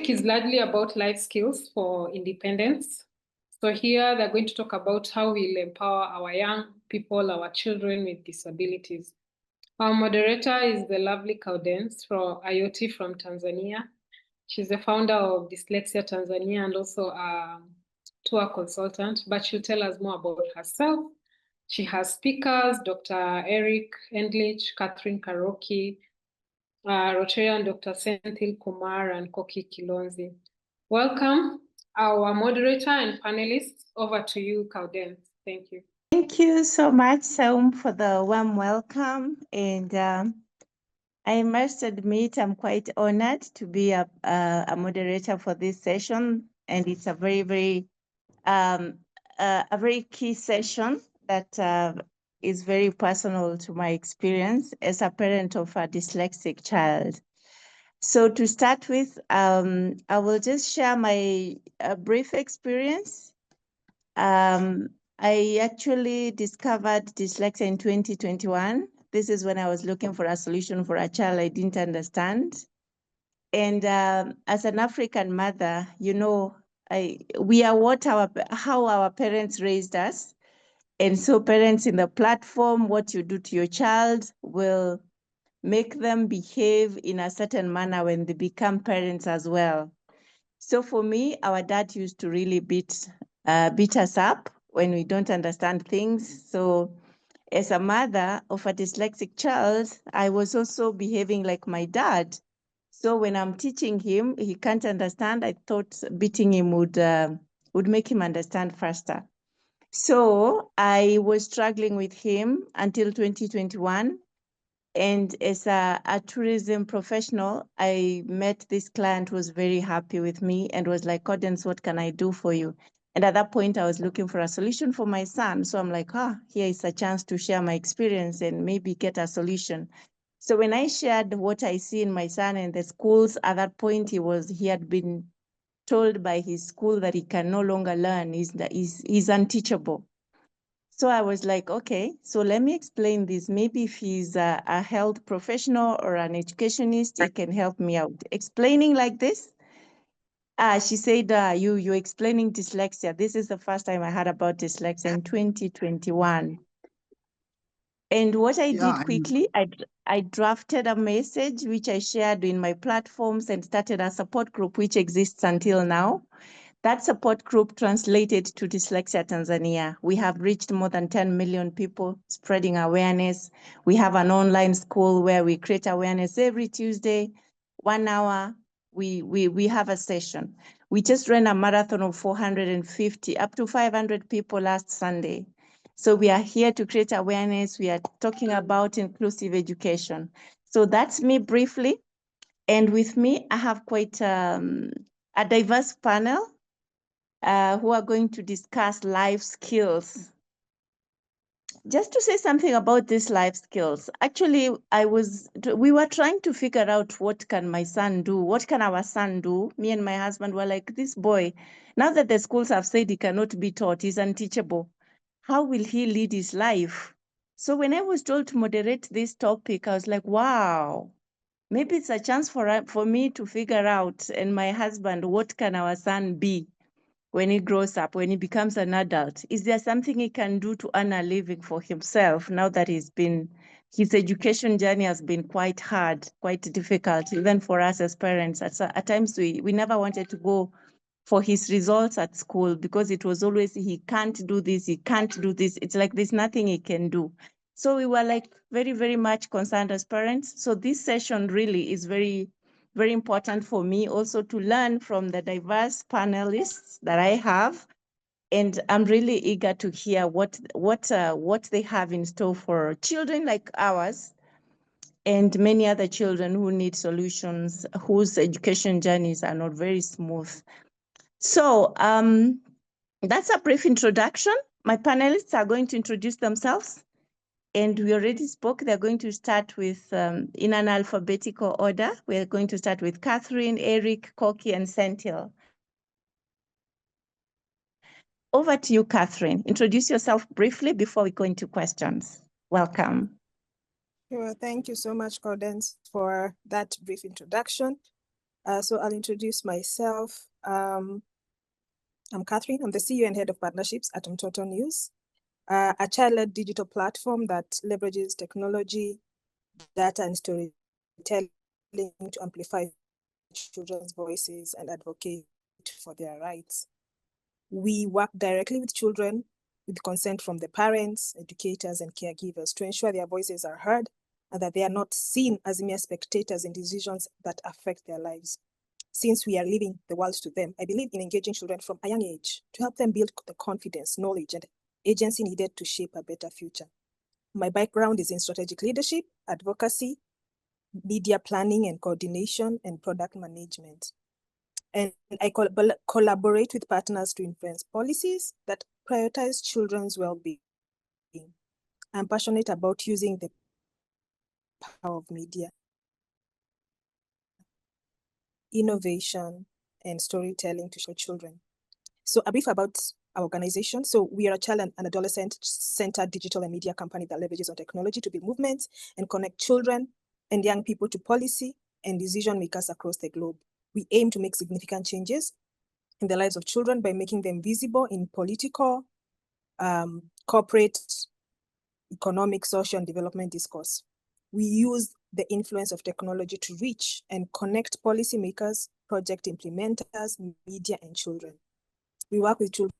topic is largely about life skills for independence. So here they're going to talk about how we'll empower our young people, our children with disabilities. Our moderator is the lovely Caudence Ayoti from Tanzania. She's the founder of Dyslexia Tanzania and also a tour consultant, but she'll tell us more about herself. She has speakers, Dr. Eric Endlich, Catherine Karoki, Rotarian Dr. Senthil, Kumar, and Koki, Kilonzi. Welcome, our moderator and panelists. Over to you, Caudence. Thank you. Thank you so much, Saum, for the warm welcome. And I must admit, I'm quite honored to be a moderator for this session. And it's a very key session that is very personal to my experience as a parent of a dyslexic child. So to start with, I will just share my brief experience. I actually discovered dyslexia in 2021. This is when I was looking for a solution for a child I didn't understand. And as an African mother, you know, we are how our parents raised us. And so parents in the platform, what you do to your child will make them behave in a certain manner when they become parents as well. So for me, our dad used to really beat us up when we don't understand things. So as a mother of a dyslexic child, I was also behaving like my dad. So when I'm teaching him, he can't understand. I thought beating him would make him understand faster. So I was struggling with him until 2021. And as a tourism professional, I met this client who was very happy with me and was like, Caudence, what can I do for you? And at that point, I was looking for a solution for my son. So I'm like, here is a chance to share my experience and maybe get a solution. So when I shared what I see in my son and the schools, at that point, he had been told by his school that he can no longer learn, he's unteachable. So I was like, okay, so let me explain this. Maybe if he's a health professional or an educationist, he can help me out. Explaining like this, she said, you're explaining dyslexia. This is the first time I heard about dyslexia in 2021. And what I did quickly, I drafted a message, which I shared in my platforms and started a support group, which exists until now. That support group translated to Dyslexia Tanzania. We have reached more than 10 million people, spreading awareness. We have an online school where we create awareness every Tuesday, 1 hour. We have a session. We just ran a marathon of 450, up to 500 people last Sunday. So we are here to create awareness. We are talking about inclusive education. So that's me briefly. And with me, I have quite a diverse panel who are going to discuss life skills. Just to say something about these life skills, actually, we were trying to figure out what can my son do? What can our son do? Me and my husband were like, this boy, now that the schools have said he cannot be taught, he's unteachable. How will he lead his life? So when I was told to moderate this topic, I was like, wow, maybe it's a chance for me to figure out, and my husband, what can our son be when he grows up, when he becomes an adult? Is there something he can do to earn a living for himself now that his education journey has been quite hard, quite difficult, even for us as parents? At times, we never wanted to go for his results at school because it was always, he can't do this, he can't do this. It's like there's nothing he can do. So we were like very, very much concerned as parents. So this session really is very, very important for me also to learn from the diverse panelists that I have. And I'm really eager to hear what they have in store for children like ours and many other children who need solutions, whose education journeys are not very smooth. So that's a brief introduction. My panelists are going to introduce themselves. And we already spoke. They're going to start with, in an alphabetical order. We're going to start with Catherine, Eric, Koki, and Senthil. Over to you, Catherine. Introduce yourself briefly before we go into questions. Welcome. Sure. Thank you so much, Caudence, for that brief introduction. So I'll introduce myself. I'm Catherine. I'm the CEO and Head of Partnerships at Mtoto News, a child-led digital platform that leverages technology, data, and storytelling to amplify children's voices and advocate for their rights. We work directly with children with consent from the parents, educators, and caregivers to ensure their voices are heard and that they are not seen as mere spectators in decisions that affect their lives. Since we are leaving the world to them, I believe in engaging children from a young age to help them build the confidence, knowledge, and agency needed to shape a better future. My background is in strategic leadership, advocacy, media planning and coordination, and product management. And I collaborate with partners to influence policies that prioritize children's well-being. I'm passionate about using the power of media, innovation, and storytelling to show children. So a brief about our organization. So we are a child and adolescent-centered digital and media company that leverages on technology to build movements and connect children and young people to policy and decision makers across the globe. We aim to make significant changes in the lives of children by making them visible in political, corporate, economic, social, and development discourse. We use the influence of technology to reach and connect policymakers, project implementers, media, and children. We work with children.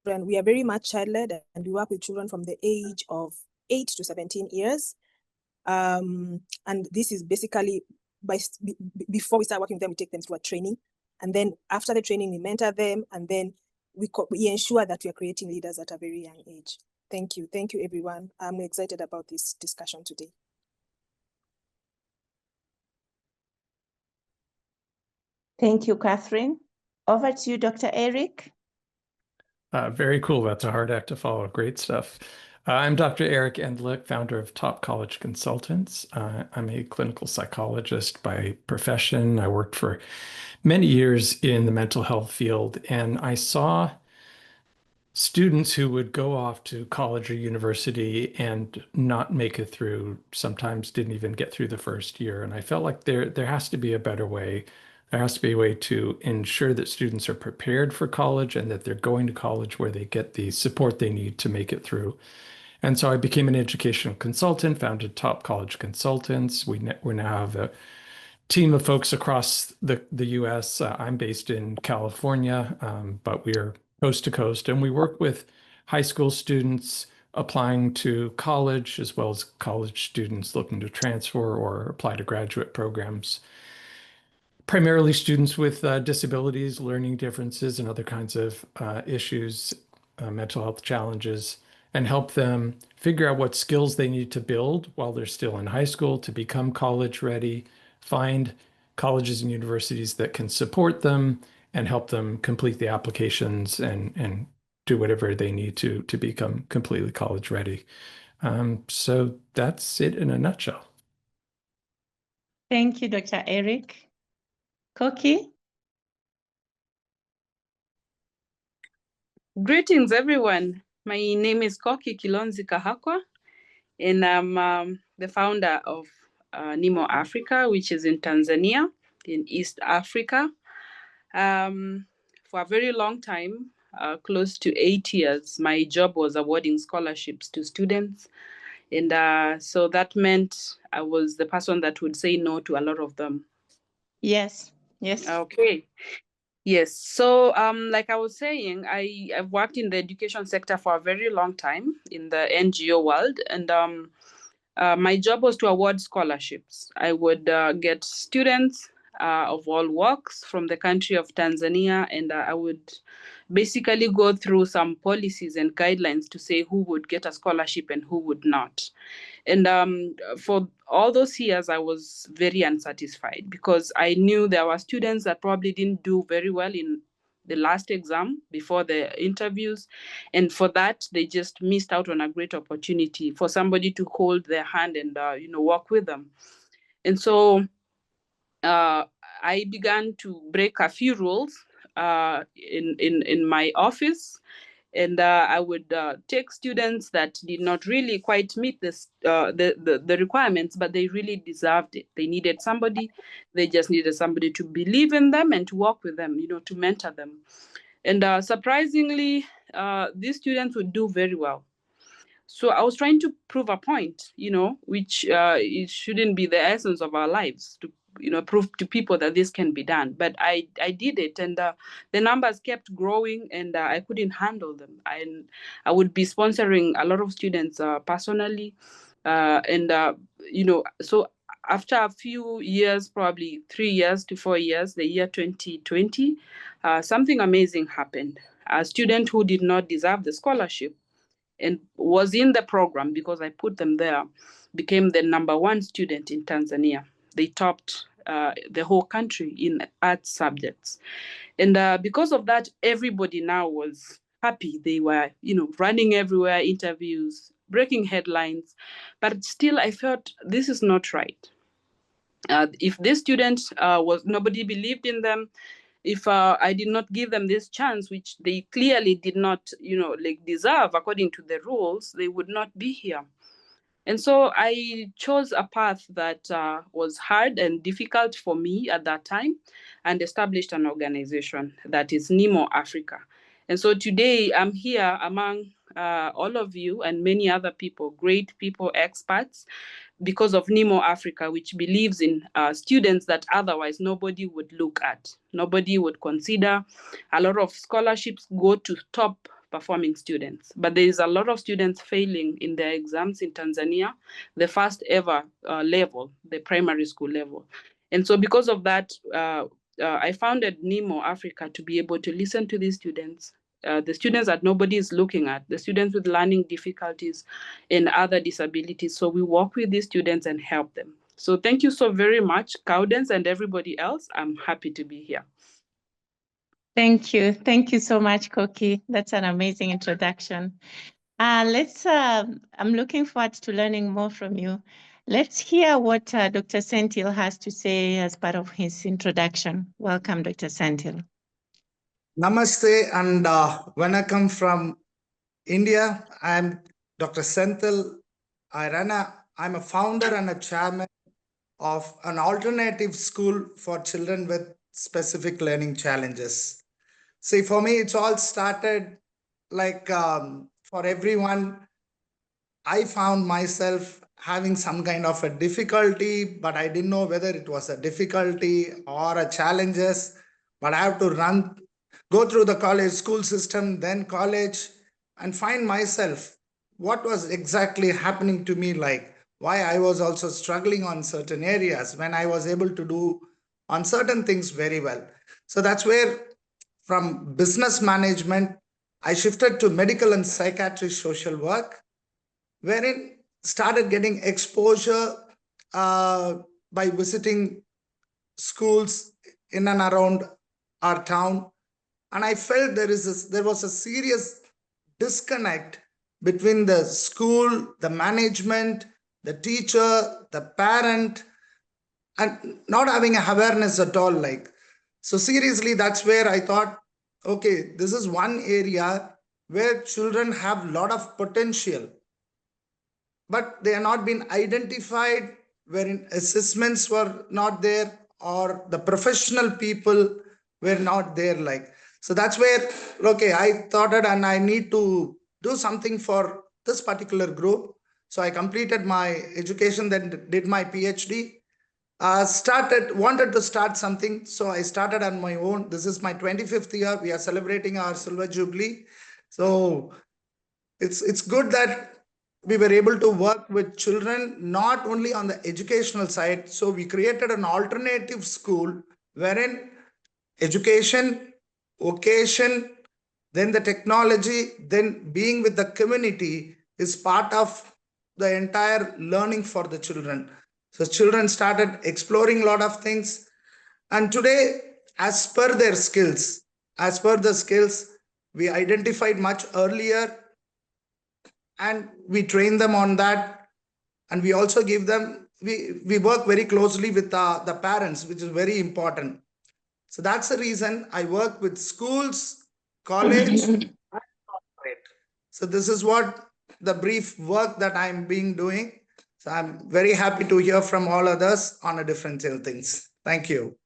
We are very much child-led, and we work with children from the age of 8 to 17 years. And this is basically, before we start working with them, we take them through a training. And then after the training, we mentor them, and then we ensure that we are creating leaders at a very young age. Thank you. Thank you, everyone. I'm excited about this discussion today. Thank you, Catherine. Over to you, Dr. Eric. Very cool. That's a hard act to follow. Great stuff. I'm Dr. Eric Endlich, founder of Top College Consultants. I'm a clinical psychologist by profession. I worked for many years in the mental health field, and I saw students who would go off to college or university and not make it through, sometimes didn't even get through the first year. And I felt like there has to be a better way. There has to be a way to ensure that students are prepared for college and that they're going to college where they get the support they need to make it through. And so I became an educational consultant, founded Top College Consultants. We now have a team of folks across the US. I'm based in California, but we're coast to coast, and we work with high school students applying to college, as well as college students looking to transfer or apply to graduate programs. Primarily students with disabilities, learning differences, and other kinds of issues, mental health challenges, and help them figure out what skills they need to build while they're still in high school to become college ready, find colleges and universities that can support them and help them complete the applications and do whatever they need to become completely college ready. So that's it in a nutshell. Thank you, Dr. Eric. Koki? Greetings, everyone. My name is Koki Kilonzi Kahakwa, and I'm the founder of Nimo Africa, which is in Tanzania, in East Africa. For a very long time, close to 8 years, my job was awarding scholarships to students. And so that meant I was the person that would say no to a lot of them. Yes, yes. Okay. Yes. So like I was saying, I've worked in the education sector for a very long time in the NGO world. And my job was to award scholarships. I would get students of all walks from the country of Tanzania, and I would basically go through some policies and guidelines to say who would get a scholarship and who would not. And for all those years, I was very unsatisfied because I knew there were students that probably didn't do very well in the last exam before the interviews. And for that, they just missed out on a great opportunity for somebody to hold their hand and, work with them. And so I began to break a few rules in my office. And I would take students that did not really quite meet this, the requirements, but they really deserved it. They needed somebody. They just needed somebody to believe in them and to work with them, to mentor them. And surprisingly, these students would do very well. So I was trying to prove a point, which it shouldn't be the essence of our lives, to prove to people that this can be done. But I did it, and the numbers kept growing, and I couldn't handle them. I would be sponsoring a lot of students personally, so after a few years, probably 3 years to 4 years, the year 2020, something amazing happened. A student who did not deserve the scholarship and was in the program because I put them there, became the #1 student in Tanzania. They topped the whole country in art subjects. And because of that, everybody now was happy. They were, running everywhere, interviews, breaking headlines. But still, I felt this is not right. If this student nobody believed in them, if I did not give them this chance, which they clearly did not, deserve according to the rules, they would not be here. And so I chose a path that was hard and difficult for me at that time, and established an organization that is NEMO Africa. And so today I'm here among all of you and many other people, great people, experts, because of NEMO Africa, which believes in students that otherwise nobody would look at, nobody would consider. A lot of scholarships go to top performing students, but there is a lot of students failing in their exams in Tanzania, the first ever level, the primary school level. And so because of that, I founded NEMO Africa to be able to listen to these students, the students that nobody is looking at, the students with learning difficulties and other disabilities. So we work with these students and help them. So thank you so very much, Caudence and everybody else. I'm happy to be here. Thank you. Thank you so much, Koki. That's an amazing introduction. I'm looking forward to learning more from you. Let's hear what Dr. Senthil has to say as part of his introduction. Welcome, Dr. Senthil. Namaste and Vanakkam from India. I'm Dr. Senthil. I'm a founder and a chairman of an alternative school for children with specific learning challenges. See, for me, it's all started like for everyone. I found myself having some kind of a difficulty, but I didn't know whether it was a difficulty or a challenges. But I have to go through the college school system, then college, and find myself what was exactly happening to me, like why I was also struggling on certain areas when I was able to do on certain things very well. So that's where from business management, I shifted to medical and psychiatric social work, wherein started getting exposure by visiting schools in and around our town. And I felt there was a serious disconnect between the school, the management, the teacher, the parent, and not having a awareness at all. So seriously, that's where I thought, okay, this is one area where children have a lot of potential, but they are not been identified, wherein assessments were not there or the professional people were not there. So that's where, okay, I thought it and I need to do something for this particular group. So I completed my education, then did my PhD, wanted to start something. So I started on my own. This is my 25th year. We are celebrating our Silver Jubilee. So it's good that we were able to work with children, not only on the educational side. So we created an alternative school wherein education, vocation, then the technology, then being with the community is part of the entire learning for the children. So children started exploring a lot of things. And today, as per the skills, we identified much earlier and we train them on that. And we also give them, we work very closely with the parents, which is very important. So that's the reason I work with schools, college, and corporate. So this is what the brief work that I'm doing. So I'm very happy to hear from all others on a differential things. Thank you.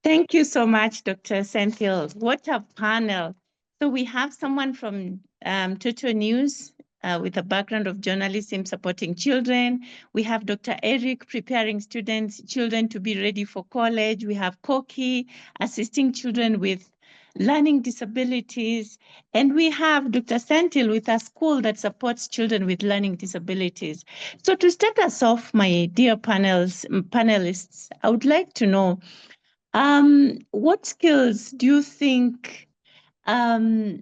Thank you so much, Dr. Senthil. What a panel. So we have someone from Toto News with a background of journalism supporting children. We have Dr. Eric preparing children to be ready for college. We have Koki assisting children with learning disabilities. And we have Dr. Senthil with a school that supports children with learning disabilities. So to start us off, my dear panelists, I would like to know, what skills do you think, how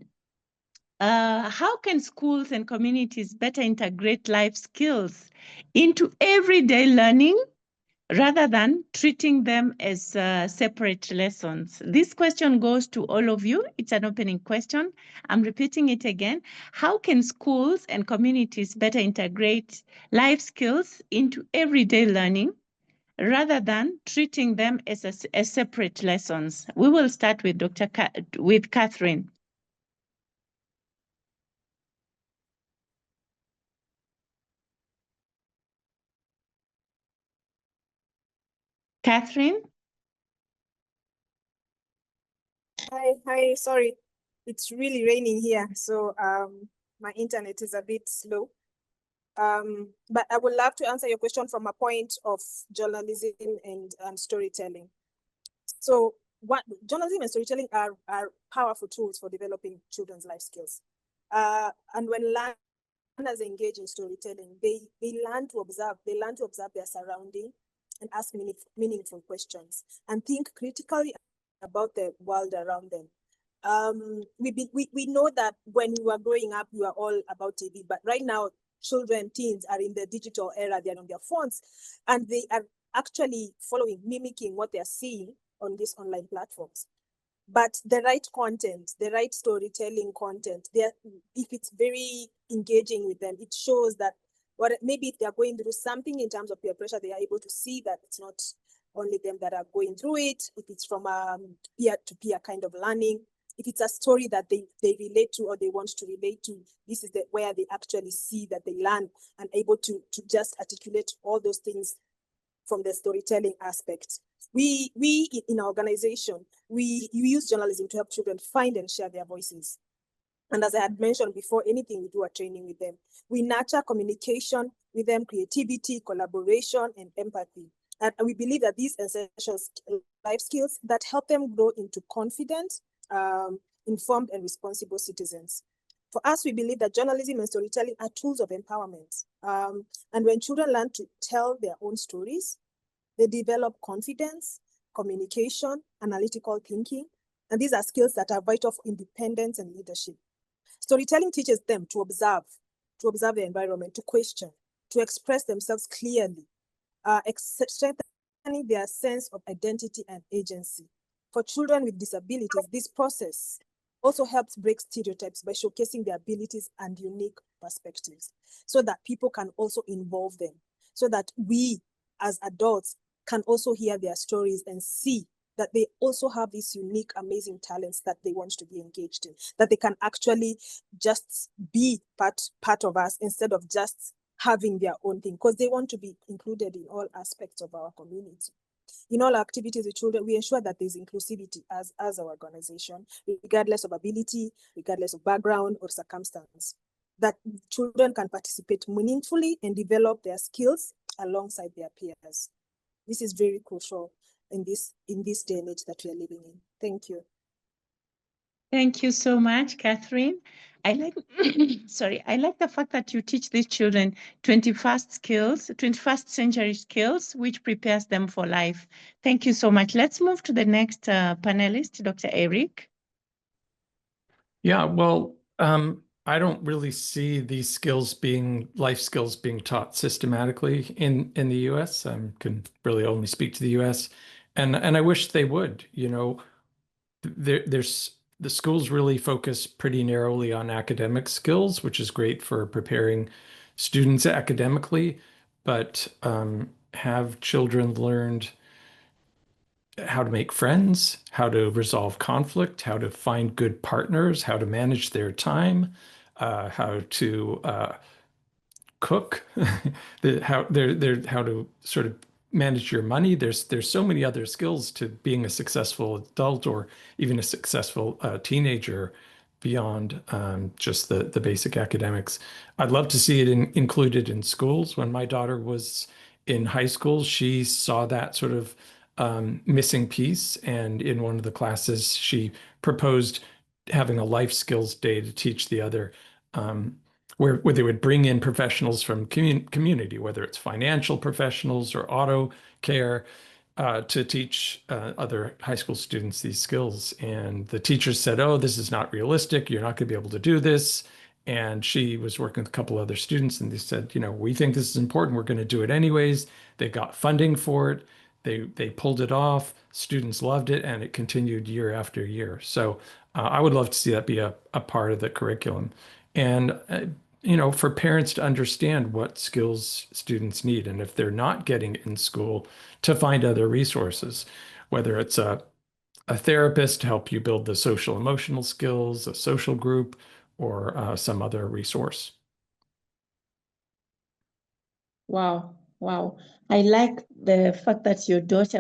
can schools and communities better integrate life skills into everyday learning rather than treating them as separate lessons? This question goes to all of you. It's an opening question. I'm repeating it again. How can schools and communities better integrate life skills into everyday learning rather than treating them as separate lessons? We will start with with Catherine. Catherine? Hi, sorry. It's really raining here, so my internet is a bit slow. But I would love to answer your question from a point of journalism and storytelling. So what journalism and storytelling are powerful tools for developing children's life skills. And when learners engage in storytelling, they learn to observe their surrounding and ask meaningful questions and think critically about the world around them. We know that when we were growing up, we were all about TV, but right now, children, teens are in the digital era. They're on their phones, and they are actually mimicking what they're seeing on these online platforms. But the right content, the right storytelling content, if it's very engaging with them, it shows that maybe if they're going through something in terms of peer pressure, they are able to see that it's not only them that are going through it. If it's from a peer-to-peer kind of learning, if it's a story that they relate to or they want to relate to, this is where they actually see that they learn and able to just articulate all those things from the storytelling aspect. We in our organization, we use journalism to help children find and share their voices. And as I had mentioned before, anything we do a training with them, we nurture communication with them, creativity, collaboration, and empathy. And we believe that these essential life skills that help them grow into confident, informed, and responsible citizens. For us, we believe that journalism and storytelling are tools of empowerment. And when children learn to tell their own stories, they develop confidence, communication, analytical thinking, and these are skills that are vital for independence and leadership. Storytelling teaches them to observe the environment, to question, to express themselves clearly, strengthening their sense of identity and agency. For children with disabilities, this process also helps break stereotypes by showcasing their abilities and unique perspectives so that people can also involve them, so that we as adults can also hear their stories and see that they also have these unique, amazing talents that they want to be engaged in, that they can actually just be part of us instead of just having their own thing, because they want to be included in all aspects of our community. In all our activities with children, we ensure that there's inclusivity as our organization, regardless of ability, regardless of background or circumstance, that children can participate meaningfully and develop their skills alongside their peers. This is very crucial in this day and age that we are living in. Thank you. Thank you so much, Catherine. I like, I like the fact that you teach these children 21st century skills, which prepares them for life. Thank you so much. Let's move to the next panelist, Dr. Eric. Yeah, well, I don't really see these life skills being taught systematically in the US. I can really only speak to the US, and I wish they would. You know, the schools really focus pretty narrowly on academic skills, which is great for preparing students academically, but have children learned how to make friends, how to resolve conflict, how to find good partners, how to manage their time, how to cook, how to sort of manage your money. There's so many other skills to being a successful adult or even a successful teenager beyond just the basic academics. I'd love to see it included in schools. When my daughter was in high school, she saw that sort of missing piece, and in one of the classes, she proposed having a life skills day to teach the other. Where they would bring in professionals from community, whether it's financial professionals or auto care, to teach other high school students these skills. And the teachers said, "Oh, this is not realistic. You're not going to be able to do this." And she was working with a couple other students, and they said, "You know, we think this is important. We're going to do it anyways." They got funding for it. They pulled it off. Students loved it, and it continued year after year. So I would love to see that be a part of the curriculum. And for parents to understand what skills students need, and if they're not getting it in school, to find other resources, whether it's a therapist to help you build the social emotional skills, a social group, or some other resource. Wow, wow. I like the fact that your daughter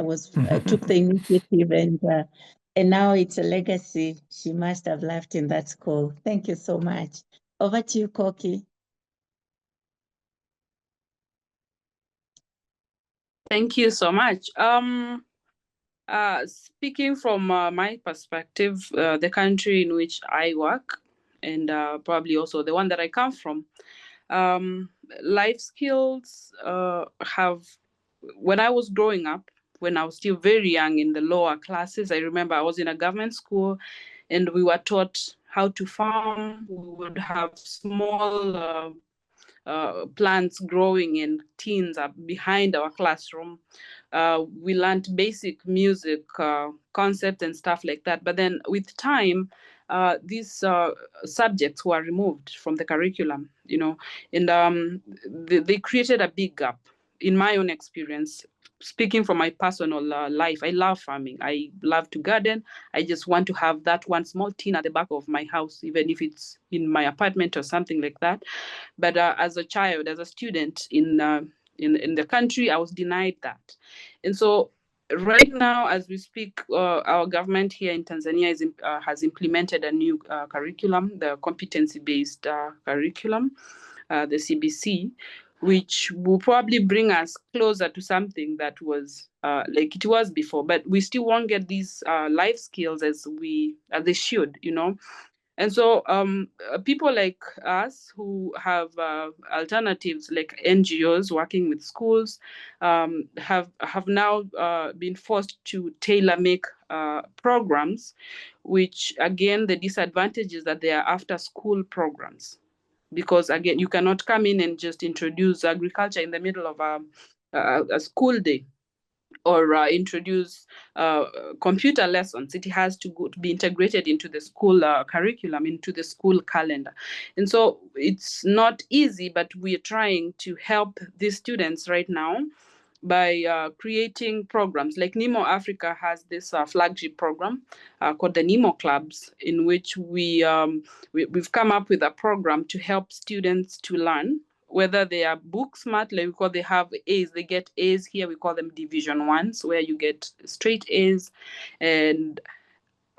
took the initiative and now it's a legacy she must have left in that school. Thank you so much. Over to you, Koki. Thank you so much. Speaking from my perspective, the country in which I work, and probably also the one that I come from, life skills when I was growing up, when I was still very young in the lower classes, I remember I was in a government school and we were taught how to farm. We would have small plants growing in tins behind our classroom. We learned basic music concepts and stuff like that. But then with time, these subjects were removed from the curriculum, and they created a big gap. In my own experience, speaking from my personal life, I love farming. I love to garden. I just want to have that one small tin at the back of my house, even if it's in my apartment or something like that. But as a child, as a student in the country, I was denied that. And so right now, as we speak, our government here in Tanzania has implemented a new curriculum, the competency-based curriculum, the CBC, which will probably bring us closer to something that was like it was before, but we still won't get these life skills as they should, And so people like us who have alternatives like NGOs working with schools have now been forced to tailor-make programs, which again, the disadvantage is that they are after-school programs. Because again, you cannot come in and just introduce agriculture in the middle of a school day, or introduce computer lessons. It has to be integrated into the school curriculum, into the school calendar. And so it's not easy, but we're trying to help these students right now by creating programs. Like Nemo Africa has this flagship program called the Nemo Clubs, in which we've come up with a program to help students to learn, whether they are book smart, like because they have A's, they get A's here, we call them division 1s, where you get straight A's, and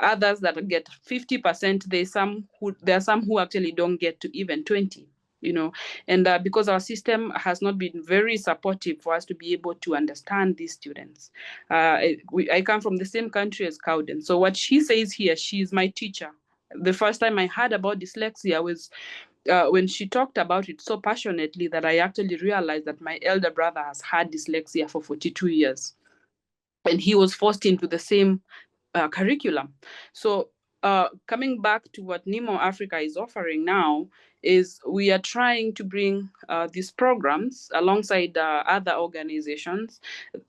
others that get 50%. There are some who actually don't get to even 20. And because our system has not been very supportive for us to be able to understand these students. I come from the same country as Caudence. So what she says here, she's my teacher. The first time I heard about dyslexia was when she talked about it so passionately that I actually realized that my elder brother has had dyslexia for 42 years. And he was forced into the same curriculum. So coming back to what Nemo Africa is offering now is we are trying to bring these programs alongside other organizations,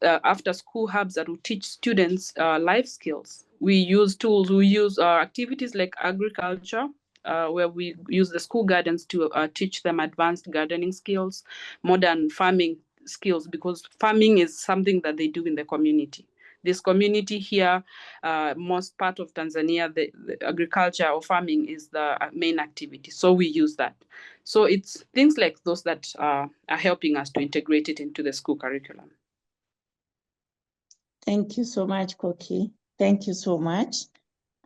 after school hubs that will teach students life skills. We use tools, we use activities like agriculture, where we use the school gardens to teach them advanced gardening skills, modern farming skills, because farming is something that they do in the community. this community here, most part of Tanzania, the agriculture or farming is the main activity. So we use that. So it's things like those that are helping us to integrate it into the school curriculum. Thank you so much, Koki. Thank you so much.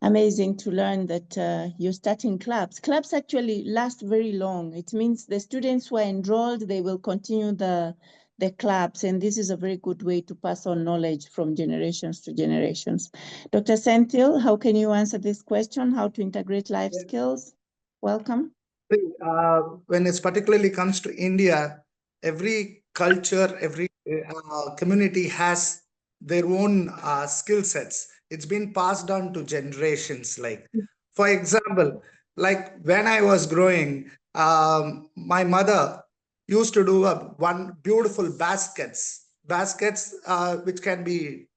Amazing to learn that you're starting clubs. Clubs actually last very long. It means the students who are enrolled, they will continue the clubs, and this is a very good way to pass on knowledge from generations to generations. Dr. Senthil, how can you answer this question? How to integrate life skills? Welcome. When it particularly comes to India, every culture, every community has their own skill sets. It's been passed on to generations. Like, for example, like when I was growing, my mother used to do one beautiful baskets which can be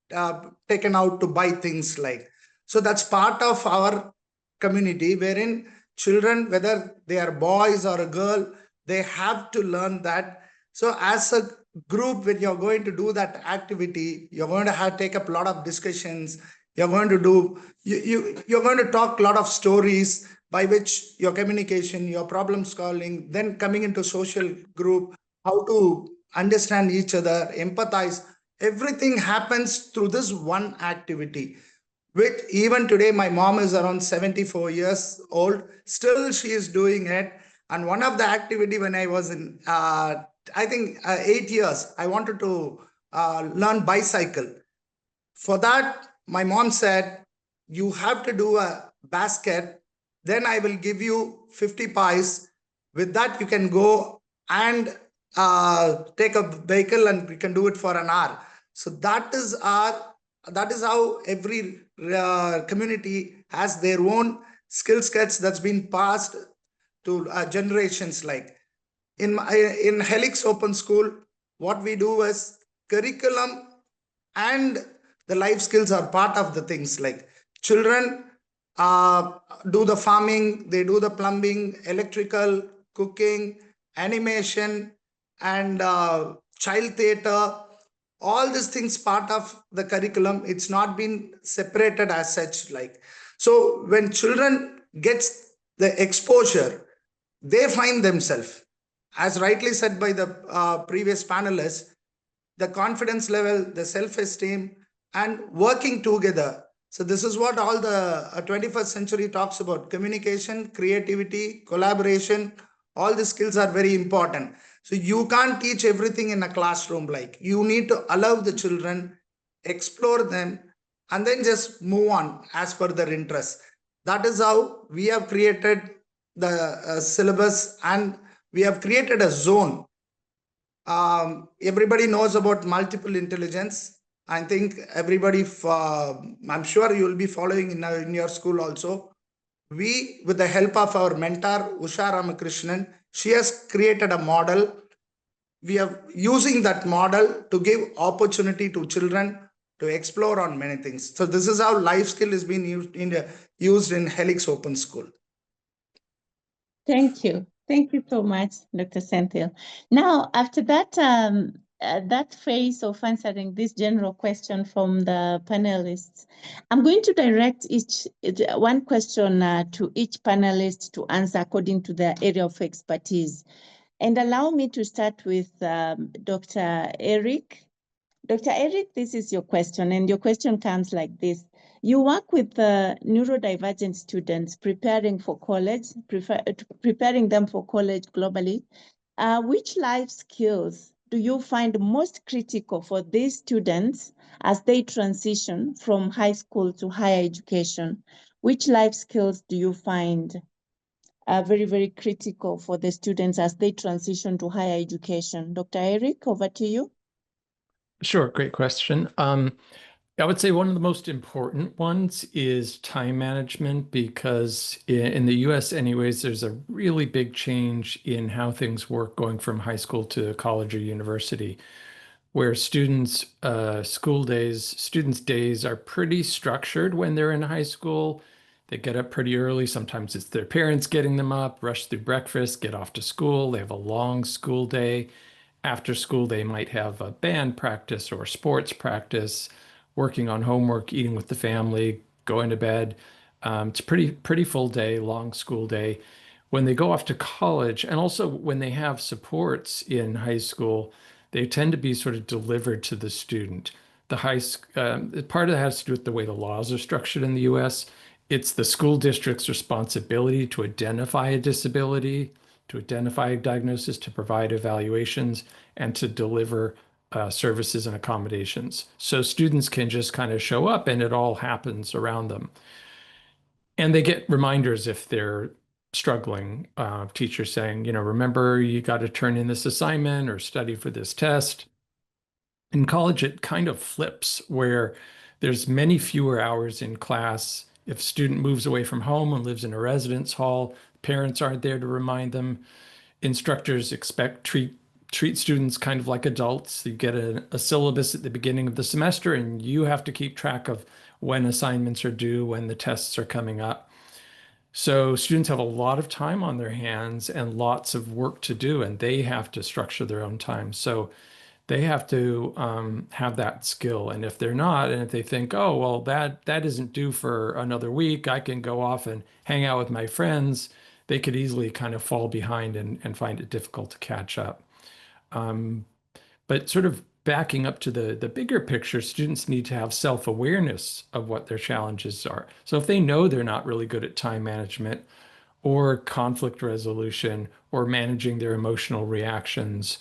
taken out to buy things like. So that's part of our community wherein children, whether they are boys or a girl, they have to learn that. So as a group, when you're going to do that activity, you're going to take up a lot of discussions. You're going to do, you're going to talk a lot of stories by which your communication, your problem solving, then coming into social group, how to understand each other, empathize. Everything happens through this one activity, which even today, my mom is around 74 years old. Still, she is doing it. And one of the activity when I was in, I think 8 years, I wanted to learn bicycle. For that, my mom said, you have to do a basket. Then I will give you 50 pies. With that, you can go and take a vehicle and we can do it for an hour. So that is how every community has their own skill sets that's been passed to generations. Like in Helix Open School, what we do is curriculum and the life skills are part of the things. Like children do the farming, they do the plumbing, electrical, cooking, animation, and child theater. All these things part of the curriculum. It's not been separated as such. Like, so when children gets the exposure, they find themselves, as rightly said by the previous panelists, the confidence level, the self-esteem, and working together. So this is what all the 21st century talks about: communication, creativity, collaboration. All the skills are very important. So you can't teach everything in a classroom. Like, you need to allow the children, explore them, and then just move on as per their interest. That is how we have created the syllabus, and we have created a zone. Everybody knows about multiple intelligence. I think everybody, I'm sure you will be following in your school also. We, with the help of our mentor, Usha Ramakrishnan, she has created a model. We are using that model to give opportunity to children to explore on many things. So this is how life skill is being used in Helix Open School. Thank you. Thank you so much, Dr. Senthil. Now, after that, that phase of answering this general question from the panelists, I'm going to direct one question to each panelist to answer according to their area of expertise. And allow me to start with Dr. Eric. Dr. Eric, this is your question, and your question comes like this. You work with neurodivergent students preparing for college, preparing them for college globally. Which life skills do you find most critical for these students as they transition from high school to higher education? Which life skills do you find very, very critical for the students as they transition to higher education? Dr. Eric, over to you. Sure, great question. I would say one of the most important ones is time management, because in the US anyways, there's a really big change in how things work going from high school to college or university, where students' days are pretty structured when they're in high school. They get up pretty early. Sometimes it's their parents getting them up, rush through breakfast, get off to school. They have a long school day. After school, they might have a band practice or sports practice, working on homework, eating with the family, going to bed. It's a pretty full day, long school day. When they go off to college, and also when they have supports in high school, they tend to be sort of delivered to the student. The part of that has to do with the way the laws are structured in the US. It's the school district's responsibility to identify a disability, to identify a diagnosis, to provide evaluations, and to deliver services and accommodations. So students can just kind of show up and it all happens around them. And they get reminders if they're struggling, teachers saying, remember, you got to turn in this assignment or study for this test. In college, it kind of flips where there's many fewer hours in class. If a student moves away from home and lives in a residence hall, parents aren't there to remind them. Instructors treat students kind of like adults. You get a syllabus at the beginning of the semester, and you have to keep track of when assignments are due, when the tests are coming up. So students have a lot of time on their hands and lots of work to do, and they have to structure their own time. So they have to have that skill. And if they're not, and if they think, oh, well, that isn't due for another week, I can go off and hang out with my friends, they could easily kind of fall behind and find it difficult to catch up. But sort of backing up to the bigger picture, students need to have self-awareness of what their challenges are. So if they know they're not really good at time management or conflict resolution or managing their emotional reactions,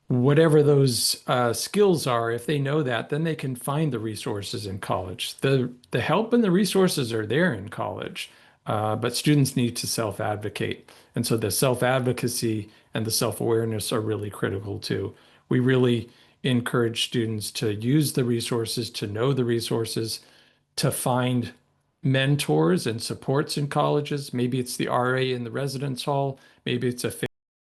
whatever those skills are, if they know that, then they can find the resources in college. The help and the resources are there in college, but students need to self-advocate. And so the self-advocacy and the self-awareness are really critical too. We really encourage students to use the resources, to know the resources, to find mentors and supports in colleges. Maybe it's the RA in the residence hall, maybe it's a